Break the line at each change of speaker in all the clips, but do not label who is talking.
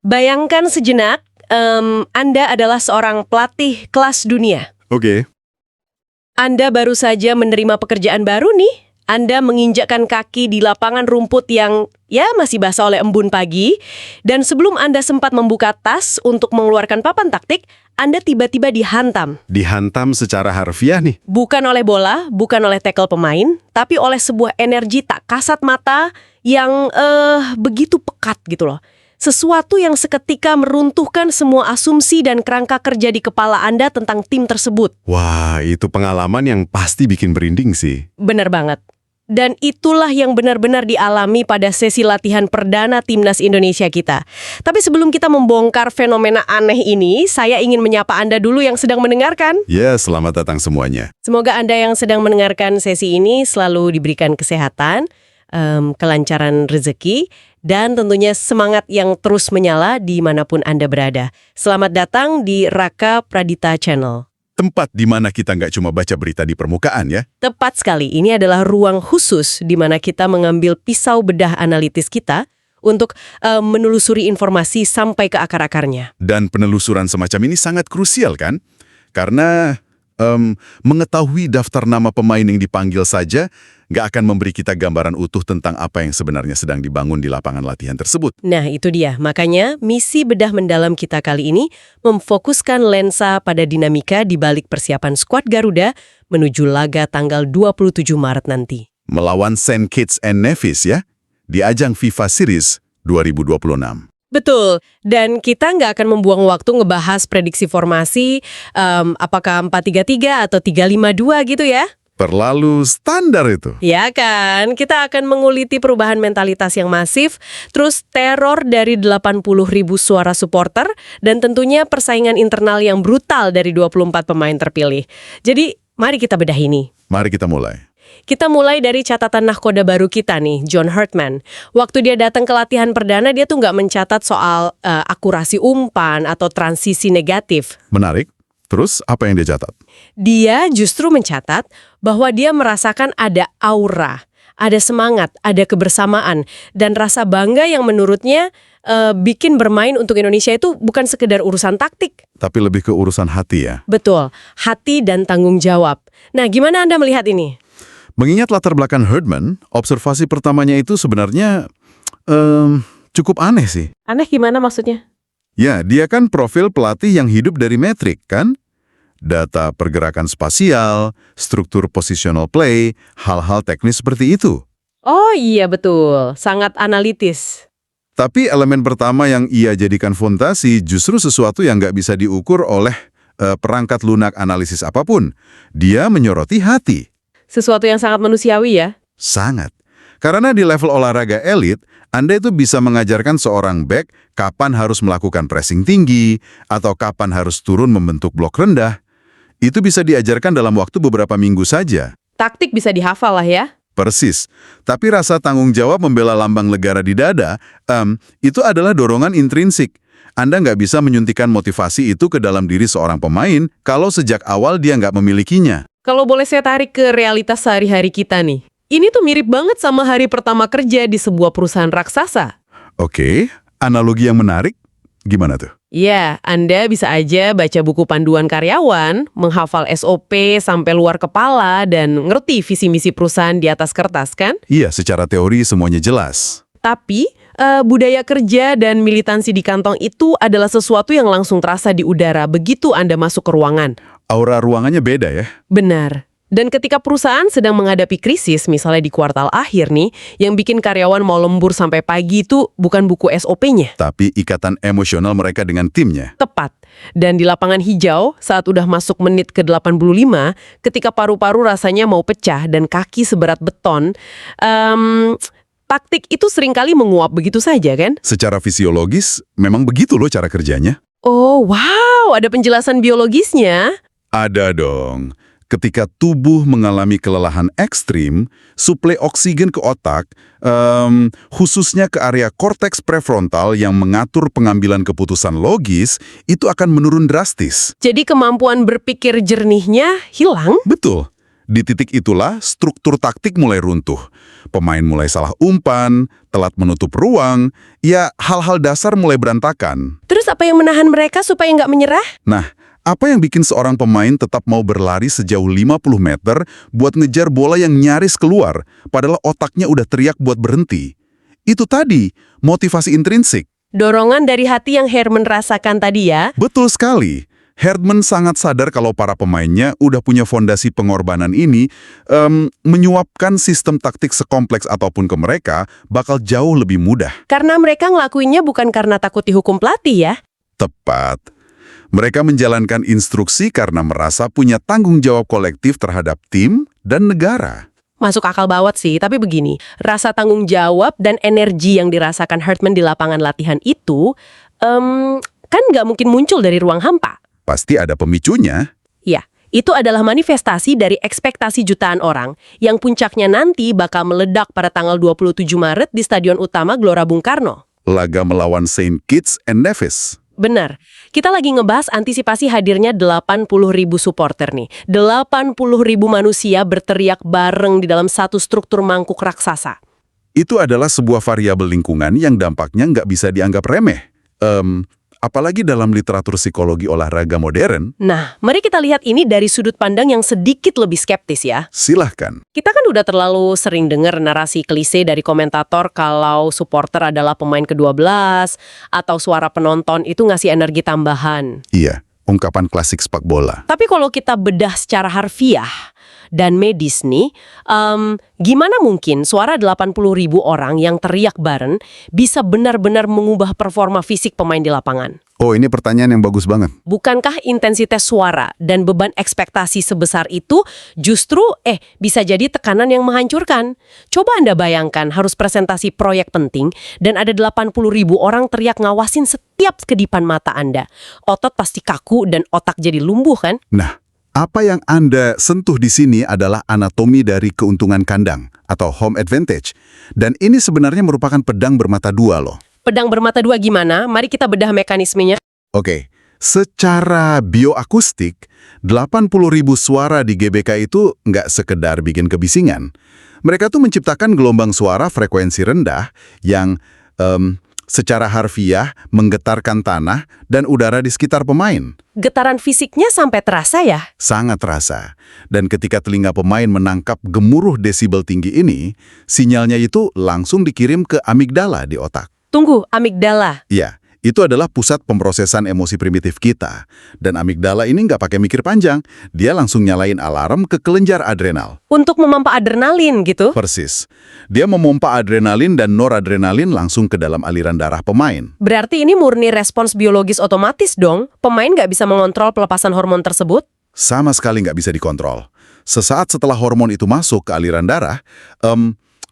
Bayangkan sejenak, Anda adalah seorang pelatih kelas dunia.
Oke.
Anda baru saja menerima pekerjaan baru nih. Anda menginjakkan kaki di lapangan rumput yang masih basah oleh embun pagi. Dan sebelum Anda sempat membuka tas untuk mengeluarkan papan taktik, Anda tiba-tiba dihantam.
Dihantam secara harfiah nih.
Bukan oleh bola, bukan oleh tackle pemain, tapi oleh sebuah energi tak kasat mata yang begitu pekat gitu loh. Sesuatu yang seketika meruntuhkan semua asumsi dan kerangka kerja di kepala Anda tentang tim tersebut.
Wah, itu pengalaman yang pasti bikin merinding sih.
Bener banget. Dan itulah yang benar-benar dialami pada sesi latihan perdana Timnas Indonesia kita. Tapi sebelum kita membongkar fenomena aneh ini, saya ingin menyapa Anda dulu yang sedang mendengarkan.
Ya, selamat datang semuanya.
Semoga Anda yang sedang mendengarkan sesi ini selalu diberikan kesehatan, kelancaran rezeki, dan tentunya semangat yang terus menyala dimanapun Anda berada. Selamat datang di Raka Pradita Channel.
Tempat di mana kita nggak cuma baca berita di permukaan ya.
Tepat sekali, ini adalah ruang khusus di mana kita mengambil pisau bedah analitis kita untuk menelusuri informasi sampai ke akar-akarnya.
Dan penelusuran semacam ini sangat krusial kan? Karena mengetahui daftar nama pemain yang dipanggil saja nggak akan memberi kita gambaran utuh tentang apa yang sebenarnya sedang dibangun di lapangan latihan tersebut.
Nah, itu dia. Makanya, misi bedah mendalam kita kali ini memfokuskan lensa pada dinamika di balik persiapan skuad Garuda menuju laga tanggal 27 Maret nanti.
Melawan Saint Kitts and Nevis ya, di ajang FIFA Series 2026.
Betul, dan kita nggak akan membuang waktu ngebahas prediksi formasi, apakah 4-3-3 atau 3-5-2 gitu ya?
Terlalu standar itu.
Ya kan, kita akan menguliti perubahan mentalitas yang masif, terus teror dari 80.000 suara supporter, dan tentunya persaingan internal yang brutal dari 24 pemain terpilih. Jadi, mari kita bedah ini.
Mari kita mulai.
Kita mulai dari catatan nahkoda baru kita nih, John Herdman. Waktu dia datang ke latihan perdana, dia tuh nggak mencatat soal akurasi umpan atau transisi negatif.
Menarik. Terus, apa yang dia catat?
Dia justru mencatat bahwa dia merasakan ada aura, ada semangat, ada kebersamaan, dan rasa bangga yang menurutnya bikin bermain untuk Indonesia itu bukan sekedar urusan taktik.
Tapi lebih ke urusan hati ya.
Betul, hati dan tanggung jawab. Nah, gimana Anda melihat ini?
Mengingat latar belakang Herdman, observasi pertamanya itu sebenarnya cukup aneh sih.
Aneh gimana maksudnya?
Ya, dia kan profil pelatih yang hidup dari metrik, kan? Data pergerakan spasial, struktur positional play, hal-hal teknis seperti itu.
Oh iya betul, sangat analitis.
Tapi elemen pertama yang ia jadikan fondasi justru sesuatu yang nggak bisa diukur oleh perangkat lunak analisis apapun. Dia menyoroti hati.
Sesuatu yang sangat manusiawi ya?
Sangat. Karena di level olahraga elit, Anda itu bisa mengajarkan seorang back kapan harus melakukan pressing tinggi atau kapan harus turun membentuk blok rendah. Itu bisa diajarkan dalam waktu beberapa minggu saja.
Taktik bisa dihafal lah ya?
Persis. Tapi rasa tanggung jawab membela lambang negara di dada, itu adalah dorongan intrinsik. Anda nggak bisa menyuntikkan motivasi itu ke dalam diri seorang pemain kalau sejak awal dia nggak memilikinya.
Kalau boleh saya tarik ke realitas sehari-hari kita nih. Ini tuh mirip banget sama hari pertama kerja di sebuah perusahaan raksasa.
Oke, analogi yang menarik. Gimana tuh?
Ya, Anda bisa aja baca buku panduan karyawan, menghafal SOP sampai luar kepala, dan ngerti visi misi perusahaan di atas kertas, kan?
Iya, secara teori semuanya jelas.
Tapi, budaya kerja dan militansi di kantong itu adalah sesuatu yang langsung terasa di udara begitu Anda masuk ke ruangan.
Aura ruangannya beda ya?
Benar. Dan ketika perusahaan sedang menghadapi krisis, misalnya di kuartal akhir nih, yang bikin karyawan mau lembur sampai pagi itu bukan buku SOP-nya.
Tapi ikatan emosional mereka dengan timnya.
Tepat. Dan di lapangan hijau, saat udah masuk menit ke 85, ketika paru-paru rasanya mau pecah dan kaki seberat beton, taktik itu seringkali menguap begitu saja kan?
Secara fisiologis, memang begitu loh cara kerjanya.
Oh, wow, ada penjelasan biologisnya.
Ada dong. Ketika tubuh mengalami kelelahan ekstrim, suplai oksigen ke otak, khususnya ke area korteks prefrontal yang mengatur pengambilan keputusan logis, itu akan menurun drastis.
Jadi kemampuan berpikir jernihnya hilang?
Betul. Di titik itulah struktur taktik mulai runtuh. Pemain mulai salah umpan, telat menutup ruang, ya hal-hal dasar mulai berantakan.
Terus apa yang menahan mereka supaya nggak menyerah?
Nah, apa yang bikin seorang pemain tetap mau berlari sejauh 50 meter buat ngejar bola yang nyaris keluar, padahal otaknya udah teriak buat berhenti? Itu tadi, motivasi intrinsik.
Dorongan dari hati yang Herman rasakan tadi ya.
Betul sekali. Herdman sangat sadar kalau para pemainnya udah punya fondasi pengorbanan ini, menyuapkan sistem taktik sekompleks apapun ke mereka bakal jauh lebih mudah.
Karena mereka ngelakuinnya bukan karena takut dihukum pelatih ya.
Tepat. Mereka menjalankan instruksi karena merasa punya tanggung jawab kolektif terhadap tim dan negara.
Masuk akal banget sih, tapi begini, rasa tanggung jawab dan energi yang dirasakan Herdman di lapangan latihan itu, kan nggak mungkin muncul dari ruang hampa.
Pasti ada pemicunya.
Ya, itu adalah manifestasi dari ekspektasi jutaan orang yang puncaknya nanti bakal meledak pada tanggal 27 Maret di Stadion Utama Gelora Bung Karno.
Laga melawan Saint Kitts and Nevis.
Benar, kita lagi ngebahas antisipasi hadirnya 80.000 supporter nih. 80.000 manusia berteriak bareng di dalam satu struktur mangkuk raksasa.
Itu adalah sebuah variabel lingkungan yang dampaknya nggak bisa dianggap remeh. Apalagi dalam literatur psikologi olahraga modern.
Nah, mari kita lihat ini dari sudut pandang yang sedikit lebih skeptis ya.
Silahkan.
Kita kan udah terlalu sering dengar narasi klise dari komentator kalau supporter adalah pemain ke-12 atau suara penonton itu ngasih energi tambahan.
Iya, ungkapan klasik sepak bola.
Tapi kalau kita bedah secara harfiah dan medis nih, gimana mungkin suara 80.000 orang yang teriak bareng bisa benar-benar mengubah performa fisik pemain di lapangan?
Oh, ini pertanyaan yang bagus banget.
Bukankah intensitas suara dan beban ekspektasi sebesar itu justru bisa jadi tekanan yang menghancurkan? Coba Anda bayangkan harus presentasi proyek penting dan ada 80.000 orang teriak ngawasin setiap kedipan mata Anda. Otot pasti kaku dan otak jadi lumpuh kan?
Nah, apa yang Anda sentuh di sini adalah anatomi dari keuntungan kandang atau home advantage. Dan ini sebenarnya merupakan pedang bermata dua loh.
Pedang bermata dua gimana? Mari kita bedah mekanismenya.
Oke, secara bioakustik, 80.000 suara di GBK itu nggak sekedar bikin kebisingan. Mereka tuh menciptakan gelombang suara frekuensi rendah yang secara harfiah menggetarkan tanah dan udara di sekitar pemain.
Getaran fisiknya sampai terasa ya?
Sangat terasa. Dan ketika telinga pemain menangkap gemuruh desibel tinggi ini, sinyalnya itu langsung dikirim ke amigdala di otak.
Tunggu, amigdala.
Ya, itu adalah pusat pemrosesan emosi primitif kita. Dan amigdala ini nggak pakai mikir panjang, dia langsung nyalain alarm ke kelenjar adrenal.
Untuk memompa adrenalin gitu?
Persis. Dia memompa adrenalin dan noradrenalin langsung ke dalam aliran darah pemain.
Berarti ini murni respons biologis otomatis dong? Pemain nggak bisa mengontrol pelepasan hormon tersebut?
Sama sekali nggak bisa dikontrol. Sesaat setelah hormon itu masuk ke aliran darah,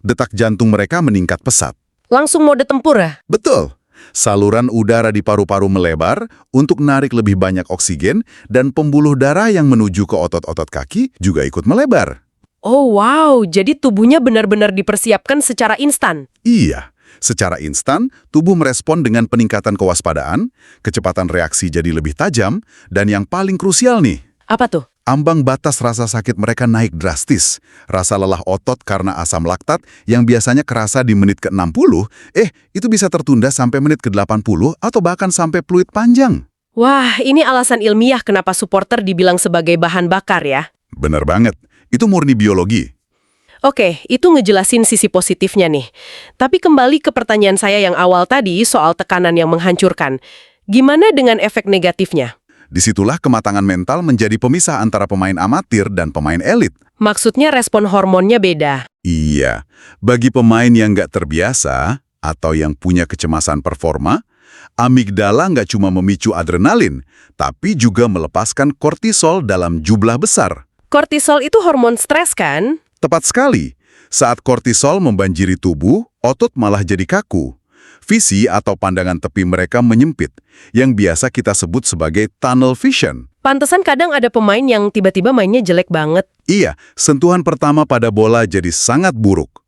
detak jantung mereka meningkat pesat.
Langsung mode tempur ya?
Betul. Saluran udara di paru-paru melebar untuk narik lebih banyak oksigen dan pembuluh darah yang menuju ke otot-otot kaki juga ikut melebar.
Oh wow, jadi tubuhnya benar-benar dipersiapkan secara instan.
Iya, secara instan tubuh merespon dengan peningkatan kewaspadaan, kecepatan reaksi jadi lebih tajam, dan yang paling krusial nih,
Apa tuh?
ambang batas rasa sakit mereka naik drastis. Rasa lelah otot karena asam laktat yang biasanya kerasa di menit ke-60, itu bisa tertunda sampai menit ke-80 atau bahkan sampai fluid panjang.
Wah, ini alasan ilmiah kenapa supporter dibilang sebagai bahan bakar ya.
Bener banget, itu murni biologi.
Oke, itu ngejelasin sisi positifnya nih. Tapi kembali ke pertanyaan saya yang awal tadi soal tekanan yang menghancurkan. Gimana dengan efek negatifnya?
Disitulah kematangan mental menjadi pemisah antara pemain amatir dan pemain elit.
Maksudnya respon hormonnya beda.
Iya, bagi pemain yang nggak terbiasa atau yang punya kecemasan performa, amigdala nggak cuma memicu adrenalin, tapi juga melepaskan kortisol dalam jumlah besar.
Kortisol itu hormon stres kan?
Tepat sekali, saat kortisol membanjiri tubuh, otot malah jadi kaku. Visi atau pandangan tepi mereka menyempit, yang biasa kita sebut sebagai tunnel vision.
Pantesan kadang ada pemain yang tiba-tiba mainnya jelek banget.
Iya, sentuhan pertama pada bola jadi sangat buruk.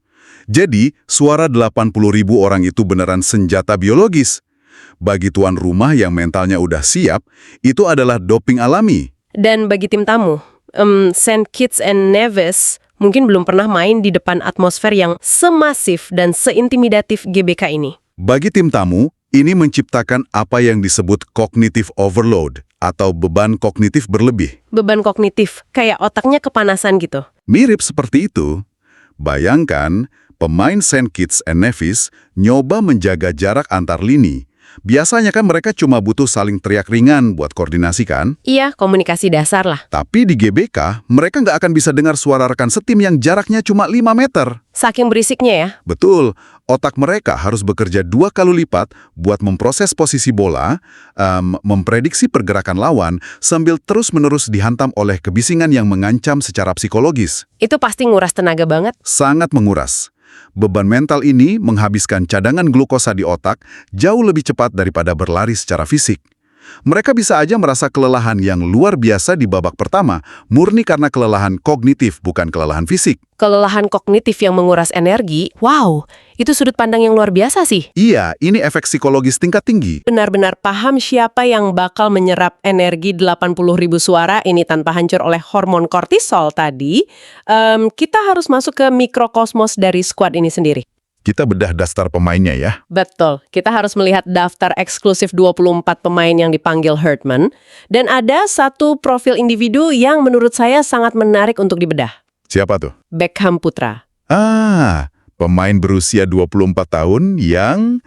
Jadi, suara 80.000 orang itu beneran senjata biologis. Bagi tuan rumah yang mentalnya udah siap, itu adalah doping alami.
Dan bagi tim tamu, Saint Kitts and Nevis mungkin belum pernah main di depan atmosfer yang semasif dan seintimidatif GBK ini.
Bagi tim tamu, ini menciptakan apa yang disebut cognitive overload atau beban kognitif berlebih.
Beban kognitif, kayak otaknya kepanasan gitu.
Mirip seperti itu. Bayangkan, pemain Saint Kitts and Nevis nyoba menjaga jarak antar lini. Biasanya kan mereka cuma butuh saling teriak ringan buat koordinasi kan?
Iya, komunikasi dasar lah.
Tapi di GBK, mereka nggak akan bisa dengar suara rekan setim yang jaraknya cuma 5 meter.
Saking berisiknya ya.
Betul, otak mereka harus bekerja 2 kali lipat buat memproses posisi bola, memprediksi pergerakan lawan, sambil terus-menerus dihantam oleh kebisingan yang mengancam secara psikologis.
Itu pasti nguras tenaga banget.
Sangat menguras. Beban mental ini menghabiskan cadangan glukosa di otak jauh lebih cepat daripada berlari secara fisik. Mereka bisa aja merasa kelelahan yang luar biasa di babak pertama, murni karena kelelahan kognitif, bukan kelelahan fisik.
Kelelahan kognitif yang menguras energi, wow, itu sudut pandang yang luar biasa sih.
Iya, ini efek psikologis tingkat tinggi.
Benar-benar paham siapa yang bakal menyerap energi 80.000 suara ini tanpa hancur oleh hormon kortisol tadi. Kita harus masuk ke mikrokosmos dari skuad ini sendiri.
Kita bedah daftar pemainnya ya.
Betul, kita harus melihat daftar eksklusif 24 pemain yang dipanggil Herdman. Dan ada satu profil individu yang menurut saya sangat menarik untuk dibedah.
Siapa tuh?
Beckham Putra.
Pemain berusia 24 tahun yang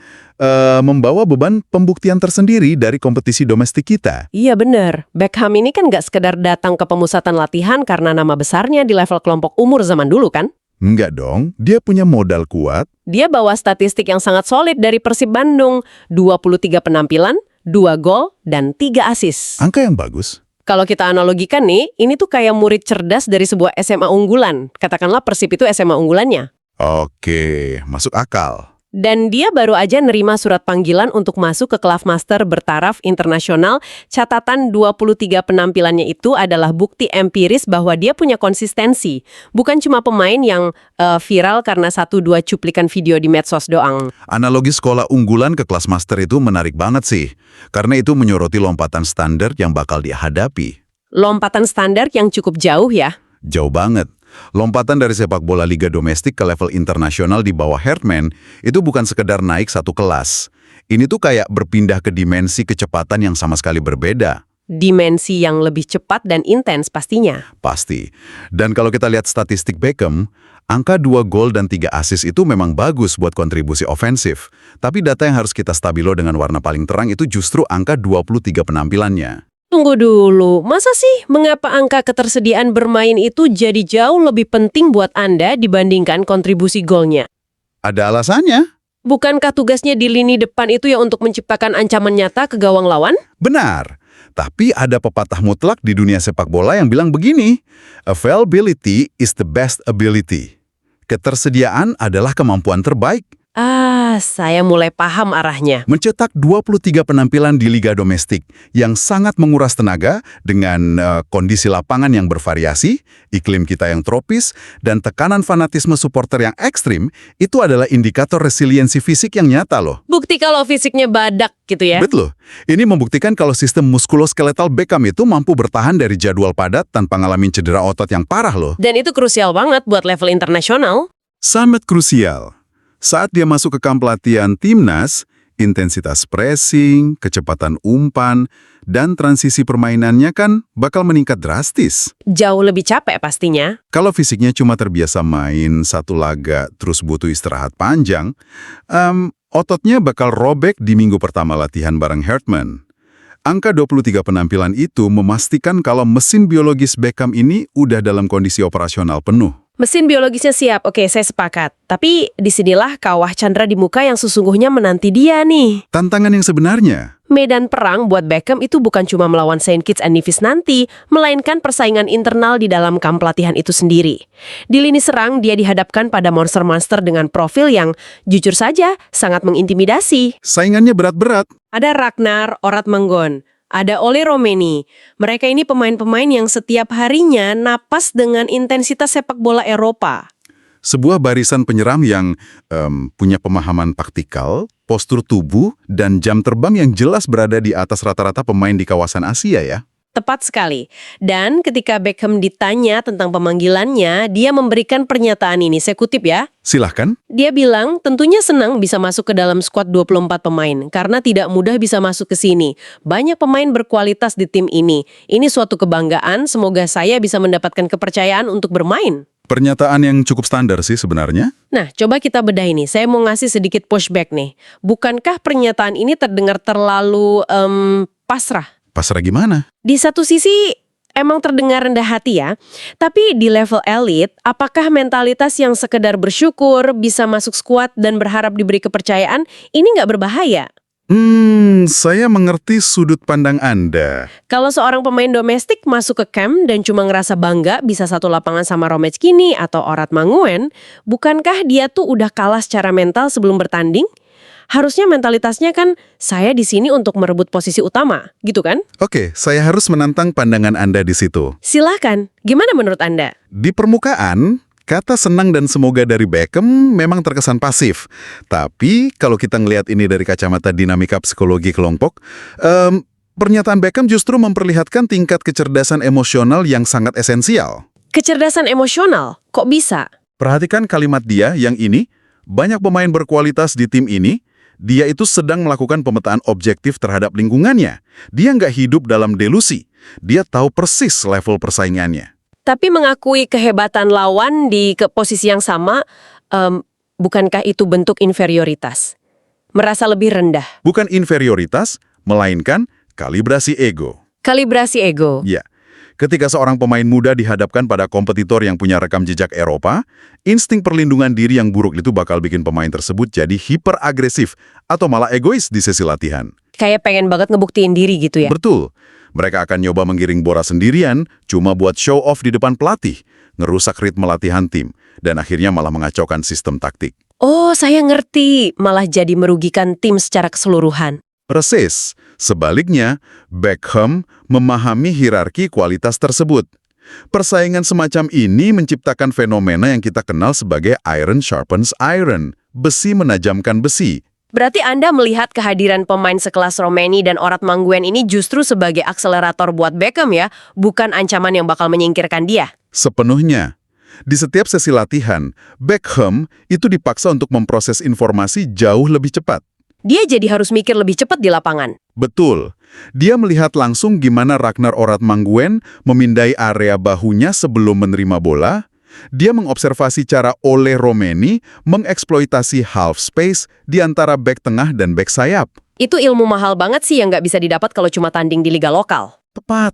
membawa beban pembuktian tersendiri dari kompetisi domestik kita.
Iya bener, Beckham ini kan nggak sekedar datang ke pemusatan latihan karena nama besarnya di level kelompok umur zaman dulu kan?
Enggak dong, dia punya modal kuat.
Dia bawa statistik yang sangat solid dari Persib Bandung, 23 penampilan, 2 gol, dan 3 assist.
Angka yang bagus.
Kalau kita analogikan nih, ini tuh kayak murid cerdas dari sebuah SMA unggulan. Katakanlah Persib itu SMA unggulannya.
Oke, masuk akal.
Dan dia baru aja nerima surat panggilan untuk masuk ke kelas master bertaraf internasional. Catatan 23 penampilannya itu adalah bukti empiris bahwa dia punya konsistensi. Bukan cuma pemain yang viral karena 1-2 cuplikan video di medsos doang.
Analogi sekolah unggulan ke kelas master itu menarik banget sih. Karena itu menyoroti lompatan standar yang bakal dihadapi.
Lompatan standar yang cukup jauh ya.
Jauh banget. Lompatan dari sepak bola liga domestik ke level internasional di bawah Herdman itu bukan sekedar naik satu kelas. Ini tuh kayak berpindah ke dimensi kecepatan yang sama sekali berbeda.
Dimensi yang lebih cepat dan intens pastinya.
Pasti. Dan kalau kita lihat statistik Beckham, angka 2 gol dan 3 assist itu memang bagus buat kontribusi ofensif. Tapi data yang harus kita stabilo dengan warna paling terang itu justru angka 23 penampilannya.
Tunggu dulu, masa sih mengapa angka ketersediaan bermain itu jadi jauh lebih penting buat Anda dibandingkan kontribusi golnya?
Ada alasannya?
Bukankah tugasnya di lini depan itu ya untuk menciptakan ancaman nyata ke gawang lawan?
Benar. Tapi ada pepatah mutlak di dunia sepak bola yang bilang begini, availability is the best ability. Ketersediaan adalah kemampuan terbaik.
Saya mulai paham arahnya.
Mencetak 23 penampilan di liga domestik yang sangat menguras tenaga dengan kondisi lapangan yang bervariasi, iklim kita yang tropis, dan tekanan fanatisme supporter yang ekstrim, itu adalah indikator resiliensi fisik yang nyata loh.
Bukti kalau fisiknya badak gitu ya?
Betul. Ini membuktikan kalau sistem muskuloskeletal Beckham itu mampu bertahan dari jadwal padat tanpa ngalamin cedera otot yang parah loh.
Dan itu krusial banget buat level internasional.
Sangat krusial. Saat dia masuk ke kamp latihan timnas, intensitas pressing, kecepatan umpan, dan transisi permainannya kan bakal meningkat drastis.
Jauh lebih capek pastinya.
Kalau fisiknya cuma terbiasa main satu laga terus butuh istirahat panjang, ototnya bakal robek di minggu pertama latihan bareng Herdman. Angka 23 penampilan itu memastikan kalau mesin biologis Beckham ini udah dalam kondisi operasional penuh.
Mesin biologisnya siap, oke saya sepakat. Tapi disinilah kawah candra di muka yang sesungguhnya menanti dia nih.
Tantangan yang sebenarnya.
Medan perang buat Beckham itu bukan cuma melawan Saint Kitts and Nevis nanti, melainkan persaingan internal di dalam kamp latihan itu sendiri. Di lini serang, dia dihadapkan pada monster-monster dengan profil yang, jujur saja, sangat mengintimidasi.
Saingannya berat-berat.
Ada Ragnar Oratmangon, ada Ole Romeni. Mereka ini pemain-pemain yang setiap harinya napas dengan intensitas sepak bola Eropa.
Sebuah barisan penyeram yang punya pemahaman taktikal, postur tubuh, dan jam terbang yang jelas berada di atas rata-rata pemain di kawasan Asia ya.
Tepat sekali. Dan ketika Beckham ditanya tentang pemanggilannya, dia memberikan pernyataan ini. Saya kutip ya.
Silahkan.
Dia bilang tentunya senang bisa masuk ke dalam skuad 24 pemain karena tidak mudah bisa masuk ke sini. Banyak pemain berkualitas di tim ini. Ini suatu kebanggaan, semoga saya bisa mendapatkan kepercayaan untuk bermain.
Pernyataan yang cukup standar sih sebenarnya.
Nah, coba kita bedah ini. Saya mau ngasih sedikit pushback nih. Bukankah pernyataan ini terdengar terlalu pasrah?
Pasrah gimana?
Di satu sisi emang terdengar rendah hati ya, tapi di level elit, apakah mentalitas yang sekedar bersyukur, bisa masuk skuad dan berharap diberi kepercayaan, ini nggak berbahaya?
Saya mengerti sudut pandang Anda.
Kalau seorang pemain domestik masuk ke camp dan cuma ngerasa bangga bisa satu lapangan sama Romečkini atau Orat Manguen, bukankah dia tuh udah kalah secara mental sebelum bertanding? Harusnya mentalitasnya kan, saya di sini untuk merebut posisi utama, gitu kan?
Oke, saya harus menantang pandangan Anda di situ.
Silahkan, gimana menurut Anda?
Di permukaan, kata senang dan semoga dari Beckham memang terkesan pasif. Tapi kalau kita ngelihat ini dari kacamata dinamika psikologi kelompok, pernyataan Beckham justru memperlihatkan tingkat kecerdasan emosional yang sangat esensial.
Kecerdasan emosional, kok bisa?
Perhatikan kalimat dia yang ini, banyak pemain berkualitas di tim ini, dia itu sedang melakukan pemetaan objektif terhadap lingkungannya. Dia nggak hidup dalam delusi. Dia tahu persis level persaingannya.
Tapi mengakui kehebatan lawan di posisi yang sama, bukankah itu bentuk inferioritas? Merasa lebih rendah.
Bukan inferioritas, melainkan kalibrasi ego.
Kalibrasi ego.
Ya, ketika seorang pemain muda dihadapkan pada kompetitor yang punya rekam jejak Eropa, insting perlindungan diri yang buruk itu bakal bikin pemain tersebut jadi hiperagresif atau malah egois di sesi latihan.
Kayak pengen banget ngebuktiin diri gitu ya?
Betul. Mereka akan nyoba menggiring bola sendirian, cuma buat show off di depan pelatih, ngerusak ritme latihan tim, dan akhirnya malah mengacaukan sistem taktik.
Oh, saya ngerti. Malah jadi merugikan tim secara keseluruhan.
Persis. Sebaliknya, Beckham memahami hierarki kualitas tersebut. Persaingan semacam ini menciptakan fenomena yang kita kenal sebagai iron sharpens iron, besi menajamkan besi.
Berarti Anda melihat kehadiran pemain sekelas Romeni dan Orat Manguen ini justru sebagai akselerator buat Beckham ya, bukan ancaman yang bakal menyingkirkan dia.
Sepenuhnya. Di setiap sesi latihan, Beckham itu dipaksa untuk memproses informasi jauh lebih cepat.
Dia jadi harus mikir lebih cepat di lapangan.
Betul. Dia melihat langsung gimana Ragnar Orat Manguen memindai area bahunya sebelum menerima bola. Dia mengobservasi cara Ole Romeni mengeksploitasi half space di antara bek tengah dan bek sayap.
Itu ilmu mahal banget sih yang nggak bisa didapat kalau cuma tanding di liga lokal.
Tepat.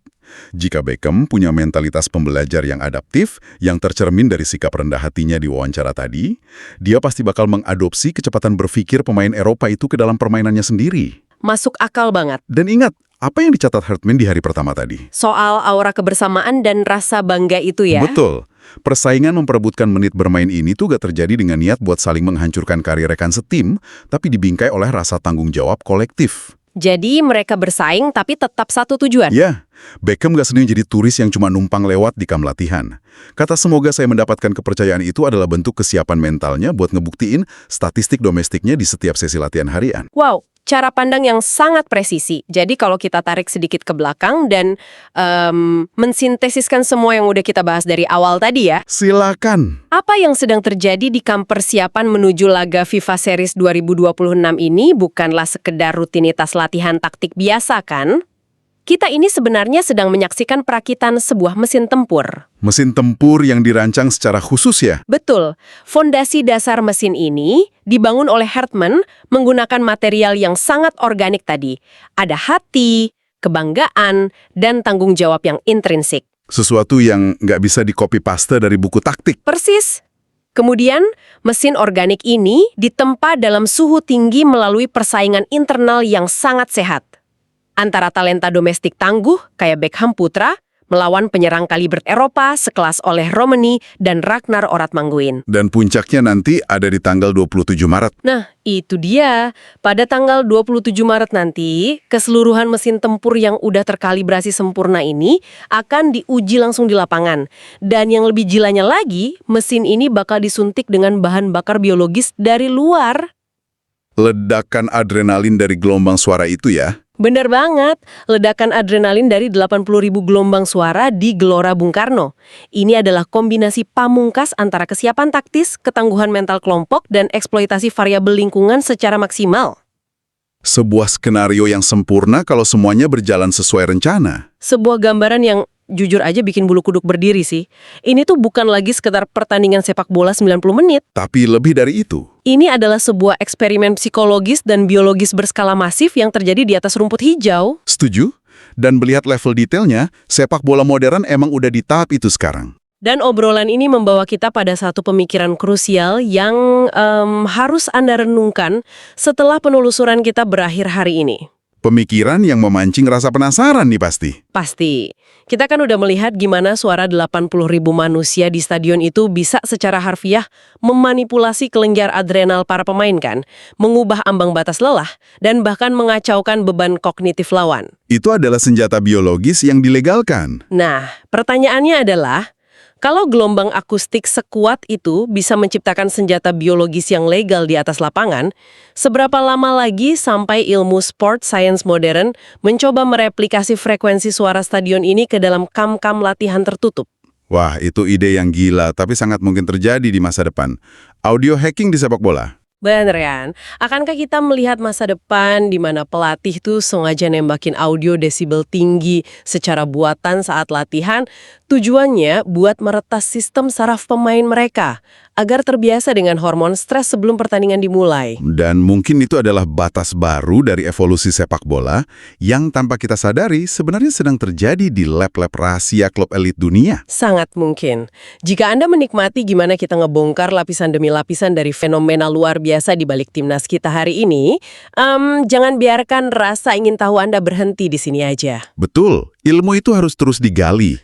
Jika Beckham punya mentalitas pembelajar yang adaptif, yang tercermin dari sikap rendah hatinya di wawancara tadi, dia pasti bakal mengadopsi kecepatan berpikir pemain Eropa itu ke dalam permainannya sendiri.
Masuk akal banget.
Dan ingat, apa yang dicatat Hartman di hari pertama tadi?
Soal aura kebersamaan dan rasa bangga itu ya?
Betul. Persaingan memperebutkan menit bermain ini tuh gak terjadi dengan niat buat saling menghancurkan karir rekan setim, tapi dibingkai oleh rasa tanggung jawab kolektif.
Jadi mereka bersaing tapi tetap satu tujuan?
Ya, Beckham gak senang jadi turis yang cuma numpang lewat di kam latihan. Kata semoga saya mendapatkan kepercayaan itu adalah bentuk kesiapan mentalnya buat ngebuktiin statistik domestiknya di setiap sesi latihan harian.
Wow, cara pandang yang sangat presisi. Jadi kalau kita tarik sedikit ke belakang dan mensintesiskan semua yang udah kita bahas dari awal tadi ya.
Silakan.
Apa yang sedang terjadi di kamp persiapan menuju laga FIFA Series 2026 ini bukanlah sekedar rutinitas latihan taktik biasa kan? Kita ini sebenarnya sedang menyaksikan perakitan sebuah mesin tempur.
Mesin tempur yang dirancang secara khusus ya?
Betul. Fondasi dasar mesin ini dibangun oleh Hartman menggunakan material yang sangat organik tadi. Ada hati, kebanggaan, dan tanggung jawab yang intrinsik.
Sesuatu yang nggak bisa di-copy-paste dari buku taktik.
Persis. Kemudian, mesin organik ini ditempa dalam suhu tinggi melalui persaingan internal yang sangat sehat. Antara talenta domestik tangguh, kayak Beckham putra, melawan penyerang kaliber Eropa sekelas Ole Romeni dan Ragnar Orat Manguen.
Dan puncaknya nanti ada di tanggal 27 Maret.
Nah, itu dia. Pada tanggal 27 Maret nanti, keseluruhan mesin tempur yang udah terkalibrasi sempurna ini akan diuji langsung di lapangan. Dan yang lebih gilanya lagi, mesin ini bakal disuntik dengan bahan bakar biologis dari luar.
Ledakan adrenalin dari gelombang suara itu ya?
Bener banget, ledakan adrenalin dari 80.000 gelombang suara di Gelora Bung Karno. Ini adalah kombinasi pamungkas antara kesiapan taktis, ketangguhan mental kelompok, dan eksploitasi variabel lingkungan secara maksimal.
Sebuah skenario yang sempurna kalau semuanya berjalan sesuai rencana.
Sebuah gambaran yang jujur aja bikin bulu kuduk berdiri sih. Ini tuh bukan lagi sekedar pertandingan sepak bola 90 menit.
Tapi lebih dari itu.
Ini adalah sebuah eksperimen psikologis dan biologis berskala masif yang terjadi di atas rumput hijau.
Setuju? Dan melihat level detailnya, sepak bola modern emang udah di tahap itu sekarang.
Dan obrolan ini membawa kita pada satu pemikiran krusial yang harus Anda renungkan setelah penelusuran kita berakhir hari ini.
Pemikiran yang memancing rasa penasaran nih pasti.
Pasti. Kita kan udah melihat gimana suara 80.000 manusia di stadion itu bisa secara harfiah memanipulasi kelenjar adrenal para pemain kan, mengubah ambang batas lelah, dan bahkan mengacaukan beban kognitif lawan.
Itu adalah senjata biologis yang dilegalkan.
Nah, pertanyaannya adalah, kalau gelombang akustik sekuat itu bisa menciptakan senjata biologis yang legal di atas lapangan, seberapa lama lagi sampai ilmu sport science modern mencoba mereplikasi frekuensi suara stadion ini ke dalam kam-kam latihan tertutup?
Wah, itu ide yang gila, tapi sangat mungkin terjadi di masa depan. Audio hacking di sepak bola.
Bener kan? Akankah kita melihat masa depan di mana pelatih tuh sengaja nembakin audio desibel tinggi secara buatan saat latihan, tujuannya buat meretas sistem saraf pemain mereka agar terbiasa dengan hormon stres sebelum pertandingan dimulai.
Dan mungkin itu adalah batas baru dari evolusi sepak bola yang tanpa kita sadari sebenarnya sedang terjadi di lab-lab rahasia klub elit dunia.
Sangat mungkin. Jika Anda menikmati gimana kita ngebongkar lapisan demi lapisan dari fenomena luar biasa di balik timnas kita hari ini, jangan biarkan rasa ingin tahu Anda berhenti di sini aja.
Betul, ilmu itu harus terus digali.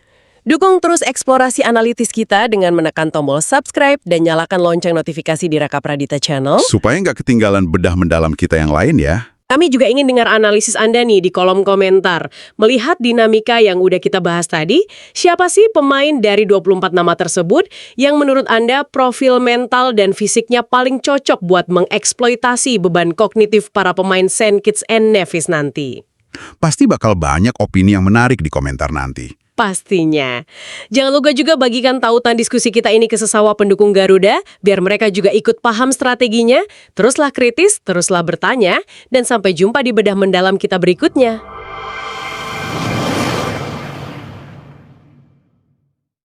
Dukung terus eksplorasi analitis kita dengan menekan tombol subscribe dan nyalakan lonceng notifikasi di Raka Pradita Channel.
Supaya nggak ketinggalan bedah mendalam kita yang lain ya.
Kami juga ingin dengar analisis Anda nih di kolom komentar. Melihat dinamika yang udah kita bahas tadi, siapa sih pemain dari 24 nama tersebut yang menurut Anda profil mental dan fisiknya paling cocok buat mengeksploitasi beban kognitif para pemain St. Kitts and Nevis nanti?
Pasti bakal banyak opini yang menarik di komentar nanti.
Pastinya. Jangan lupa juga bagikan tautan diskusi kita ini ke sesama pendukung Garuda, biar mereka juga ikut paham strateginya. Teruslah kritis, teruslah bertanya, dan sampai jumpa di bedah mendalam kita berikutnya.